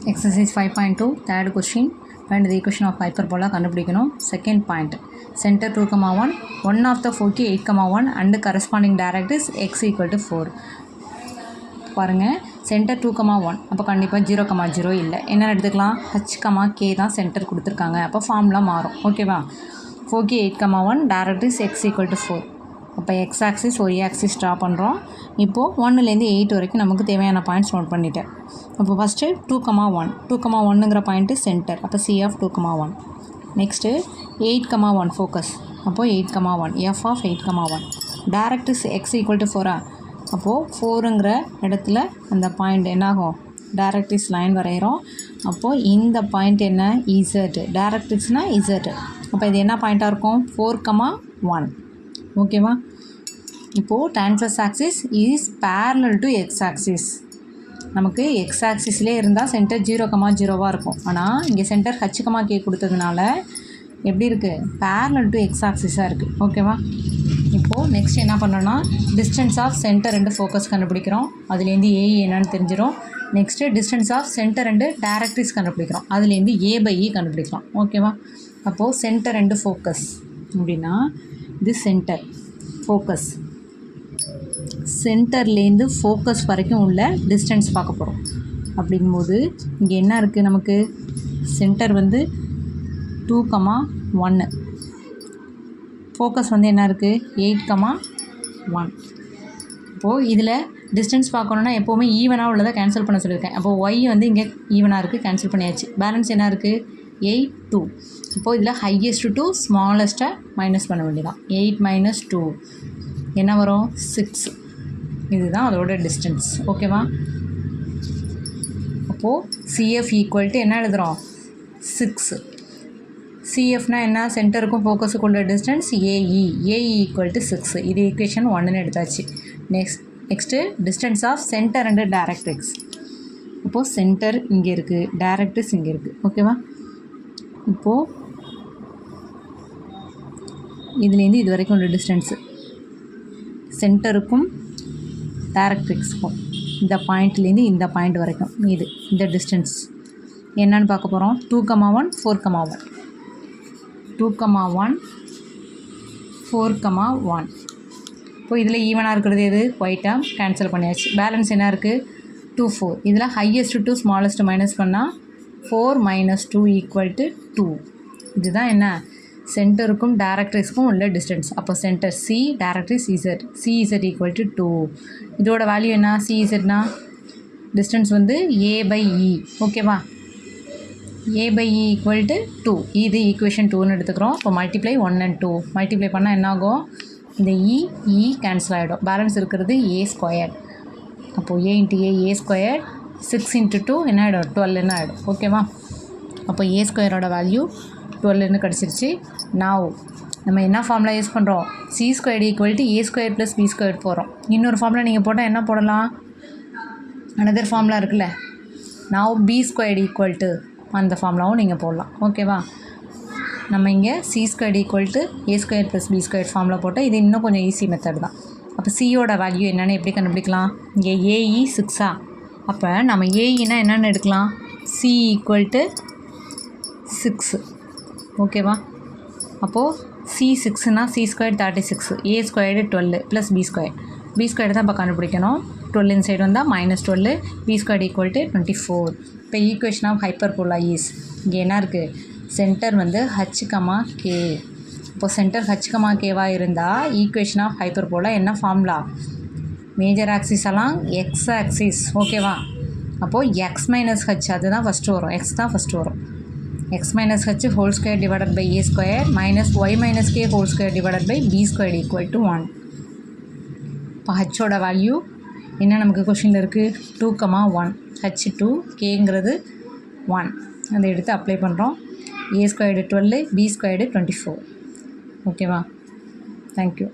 Exercise 5.2 third question. Find the equation of hyperbola கண்டுபிடிக்கணும். Second point, center 2,1, one of the forky 8,1 and the corresponding directrix x equal to 4. பாருங்க centre 2,1 அப்போ கண்டிப்பாக 0,0 இல்லை. என்ன எடுத்துக்கலாம், h, k தான் centre கொடுத்துருக்காங்க. அப்போ ஃபார்முலா மாறும். ஓகேவா, 4k 8,1 directrix x equal to 4. அப்போ X axis Y axis draw பண்ணுறோம். இப்போது 1லேருந்து 8 வரைக்கும் நமக்கு தேவையான பாயிண்ட்ஸ் நோட் பண்ணிட்டேன். அப்போ ஃபஸ்ட்டு 2,1 2,1ங்கிற பாயிண்ட்டு சென்டர், அப்போ சி ஆஃப் 2,1. நெக்ஸ்ட்டு 8,1 ஃபோக்கஸ், அப்போது 8,1 F of 8,1. Directrix X equal to 4. அப்போது 4ங்கிற இடத்துல அந்த பாயிண்ட் என்னாகும், டைரக்ட்ரிக்ஸ் லைன் வரைகிறோம். அப்போது இந்த பாயிண்ட் என்ன, இசட். டைரக்ட்ரிக்ஸ்னால் இசட். அப்போ இது என்ன பாயிண்ட்டாக இருக்கும், 4,1. ஓகேவா. இப்போது transverse axis is parallel to X axis. நமக்கு எக்ஸ் ஆக்சிஸ்லேயே இருந்தால் சென்டர் 0,0 இருக்கும். ஆனால் இங்கே சென்டர் h,k கொடுத்ததுனால எப்படி இருக்குது, பேரலல் டு எக்ஸ் ஆக்சிஸாக இருக்குது. ஓகேவா. இப்போது நெக்ஸ்ட் என்ன பண்ணுறோன்னா, டிஸ்டன்ஸ் ஆஃப் சென்டர் ரெண்டு ஃபோக்கஸ் கண்டுபிடிக்கிறோம். அதுலேருந்து ஏஇ என்னன்னு தெரிஞ்சிடும். நெக்ஸ்ட்டு டிஸ்டன்ஸ் ஆஃப் சென்டர் ரெண்டு டைரக்ட்ரிக்ஸ் கண்டுபிடிக்கிறோம். அதுலேருந்து a/e கண்டுபிடிக்கலாம். ஓகேவா. அப்போது சென்டர் ரெண்டு ஃபோக்கஸ் அப்படின்னா இது சென்டர் ஃபோக்கஸ், சென்டர்லேருந்து ஃபோக்கஸ் வரைக்கும் உள்ள டிஸ்டன்ஸ் பார்க்க போகிறோம். அப்படிங்கும்போது இங்கே என்ன இருக்குது, நமக்கு சென்டர் வந்து 2,1, ஃபோக்கஸ் வந்து என்ன இருக்குது 8,1. இப்போது இதில் டிஸ்டன்ஸ் பார்க்கணுன்னா எப்போவுமே ஈவனாக உள்ளதை கேன்சல் பண்ண சொல்லியிருக்கேன். அப்போது ஒய் வந்து இங்கே ஈவனாக இருக்குது, கேன்சல் பண்ணியாச்சு. பேலன்ஸ் என்ன இருக்குது 8, 2. இப்போது இதில் ஹையஸ்ட் டு ஸ்மாலஸ்ட்டை மைனஸ் பண்ண வேண்டியதான். 8 - 2 என்ன வரும், 6. இதுதான் அதோட டிஸ்டன்ஸ். ஓகேவா. அப்போது சிஎஃப் ஈக்குவல் டு என்ன எழுதுகிறோம், 6. சிஎஃப்னால் என்ன, சென்டருக்கும் ஃபோக்கஸுக்கும் உள்ள distance AE. AE equal to 6. இது ஈக்குவேஷன் 1ன்னு எடுத்தாச்சு. Next distance of centre and directrix. அப்போது சென்டர் இங்கே இருக்குது, டைரக்ட்ரிக்ஸ் இங்கே இருக்குது. ஓகேவா. இப்போது இதுலேருந்து இது வரைக்கும் உள்ள டிஸ்டன்ஸு சென்டருக்கும் டைரக்ட்ரிக்ஸுக்கும் இந்த பாயிண்ட்லேருந்து இந்த பாயிண்ட் வரைக்கும் இது இந்த டிஸ்டன்ஸ் என்னன்னு பார்க்க போகிறோம். 2,1 4,1 2,1 4,1. இப்போ இதில் ஈவனாக இருக்கிறது எது, ஒயிட்டாக கேன்சல் பண்ணியாச்சு. பேலன்ஸ் என்ன இருக்குது 2, 4. இதில் ஹையஸ்ட் டு ஸ்மாலஸ்ட் மைனஸ் பண்ணால் 4 - 2 = 2. இதுதான் என்ன, சென்டருக்கும் டைரக்ட்ரிக்ஸ்க்கும் உள்ள டிஸ்டன்ஸ். அப்போ centre C, directrix Z. CZ equal to 2. இதோட வேல்யூ என்ன, சிஇசட்னா டிஸ்டன்ஸ் வந்து a/e. ஓகேவா. a/e equal to 2. இது ஈக்குவேஷன் 2ன்னு எடுத்துக்கிறோம். இப்போ மல்டிப்ளை 1 and 2 மல்டிப்ளை பண்ணால் என்ன ஆகும், இந்த இ கேன்சல் ஆகிடும். பேலன்ஸ் இருக்கிறது a². அப்போது a × a² 6 × 2 என்ன ஆகிடும் 12ன்னு ஆகிடும். ஓகேவா. அப்போ a² வேல்யூ 12ன்னு கிடச்சிருச்சு. நாவ் நம்ம என்ன ஃபார்முலா யூஸ் பண்ணுறோம், c² = a² + b² போகிறோம். இன்னொரு ஃபார்முலா நீங்கள் போட்டால் என்ன போடலாம், அனதர் ஃபார்முலா இருக்குல்ல, நாவ் b² அந்த ஃபார்முலாவும் நீங்கள் போடலாம். ஓகேவா. நம்ம இங்கே c² = a² + b² ஃபார்முலா போட்டால் இது இன்னும் கொஞ்சம் ஈஸி மெத்தட் தான். அப்போ சியோட வேல்யூ என்னென்னு எப்படி கண்டுபிடிக்கலாம், இங்கே ஏஇ 6. அப்போ நம்ம ஏஇனா என்னென்னு எடுக்கலாம், சி ஈக்குவல் டு 6. ஓகேவா. அப்போது C 6னா c² 36, a² 12 + b². b² தான் இப்போ கண்டுபிடிக்கணும். 12 இன்சைடு வந்தால் -12, b² = 24. இப்போ ஈக்குவேஷன் ஆஃப் ஹைப்பர்போலா இஸ், இங்கே என்ன இருக்குது, சென்டர் வந்து h,k. இப்போது சென்டர் h,k இருந்தால் ஈக்குவேஷன் ஆஃப் ஹைப்பர்போலா என்ன ஃபார்முலா, மேஜர் ஆக்சிஸ் எல்லாம் எக்ஸ் ஆக்சிஸ். ஓகேவா. அப்போது x - h அதுதான் ஃபஸ்ட்டு வரும், எக்ஸ் தான் ஃபஸ்ட்டு வரும். x - h (² / a² - y - k (² b²) = 1. இப்போ ஹச்சோட வேல்யூ என்ன நமக்கு கொஷினில் இருக்குது, 2,1. h2 kங்கிறது 1. அதை எடுத்து அப்ளை பண்ணுறோம். a² 12, b² 24. ஓகேவா. தேங்க்யூ.